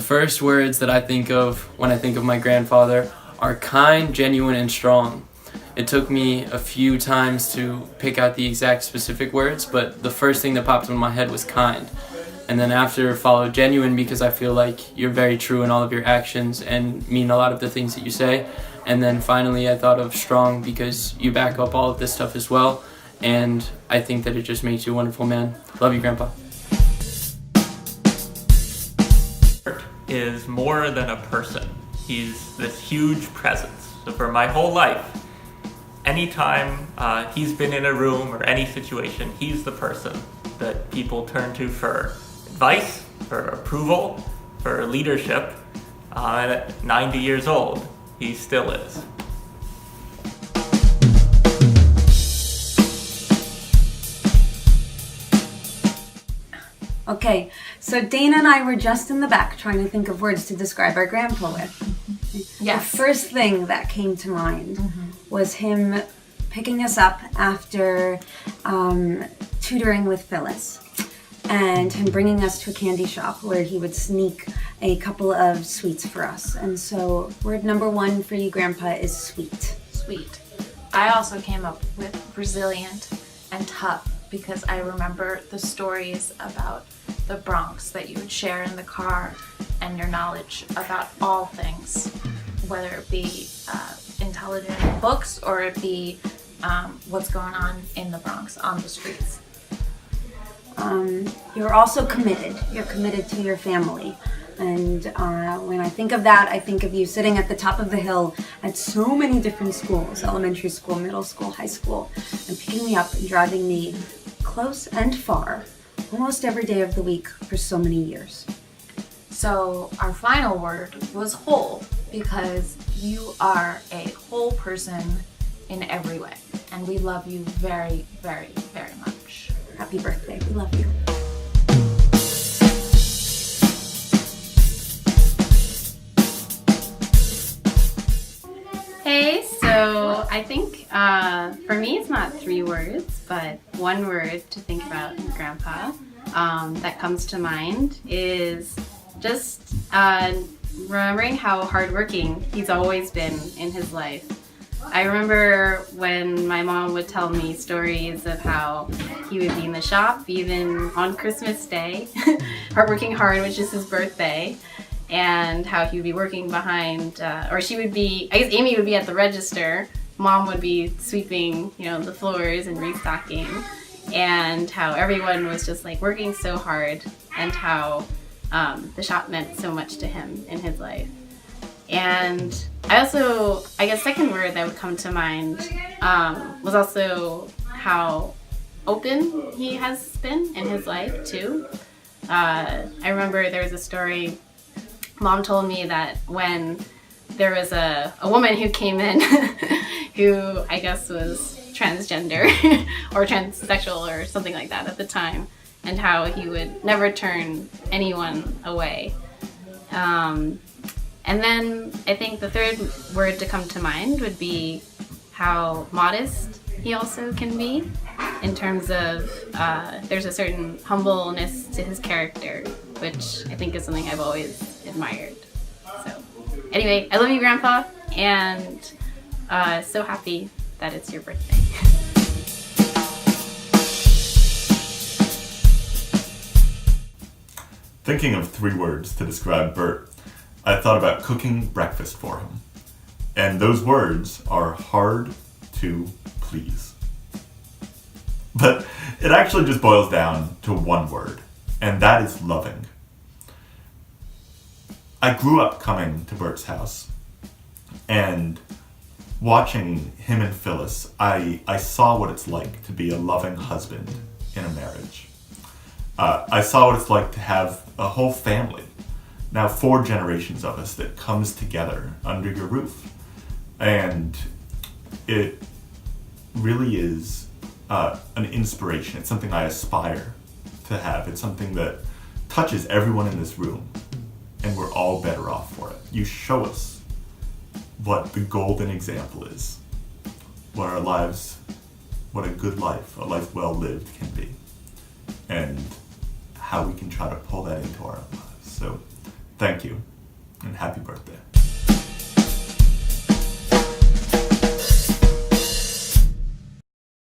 first words that I think of when I think of my grandfather are kind, genuine, and strong. It took me a few times to pick out the exact specific words, but the first thing that popped in my head was kind. And then after followed genuine, because I feel like you're very true in all of your actions and mean a lot of the things that you say. And then finally I thought of strong because you back up all of this stuff as well. And I think that it just makes you a wonderful man. Love you, Grandpa. Burt is more than a person. He's this huge presence. So for my whole life, anytime he's been in a room or any situation, he's the person that people turn to for advice, for approval, for leadership. And at 90 years old, he still is. Okay, so Dana and I were just in the back trying to think of words to describe our grandpa with. Yes. The first thing that came to mind was him picking us up after tutoring with Phyllis, and him bringing us to a candy shop where he would sneak a couple of sweets for us. And so word number one for you, Grandpa, is sweet. Sweet. I also came up with resilient and tough because I remember the stories about the Bronx that you would share in the car and your knowledge about all things, whether it be intelligent books or it be what's going on in the Bronx on the streets. You're also committed. You're committed to your family. And when I think of that, I think of you sitting at the top of the hill at so many different schools, elementary school, middle school, high school, and picking me up and driving me close and far, almost every day of the week for so many years. So our final word was whole, because you are a whole person in every way. And we love you very, very, very much. Happy birthday. We love you. Hey, so I think for me it's not 3 words, but 1 word to think about in Grandpa that comes to mind is just remembering how hardworking he's always been in his life. I remember when my mom would tell me stories of how he would be in the shop even on Christmas Day, working hard, which is his birthday, and how he would be working behind, or she would be, I guess Amy would be at the register, Mom would be sweeping, the floors and restocking, and how everyone was just like working so hard, and how the shop meant so much to him in his life. And I guess second word that would come to mind was also how open he has been in his life too. I remember there was a story Mom told me that when there was a woman who came in who I guess was transgender or transsexual or something like that at the time, and how he would never turn anyone away. And then I think the third word to come to mind would be how modest he also can be, in terms of there's a certain humbleness to his character, which I think is something I've always admired. So anyway, I love you, Grandpa, and so happy that it's your birthday. Thinking of 3 words to describe Burt, I thought about cooking breakfast for him. And those words are hard to please. But it actually just boils down to 1 word, and that is loving. I grew up coming to Burt's house, and watching him and Phyllis, I saw what it's like to be a loving husband in a marriage. I saw what it's like to have a whole family, now 4 generations of us, that comes together under your roof. And it really is an inspiration. It's something I aspire to have. It's something that touches everyone in this room, and we're all better off for it. You show us what the golden example is, what our lives, what a good life, a life well lived can be, and how we can try to pull that into our own lives. So Thank you, and happy birthday.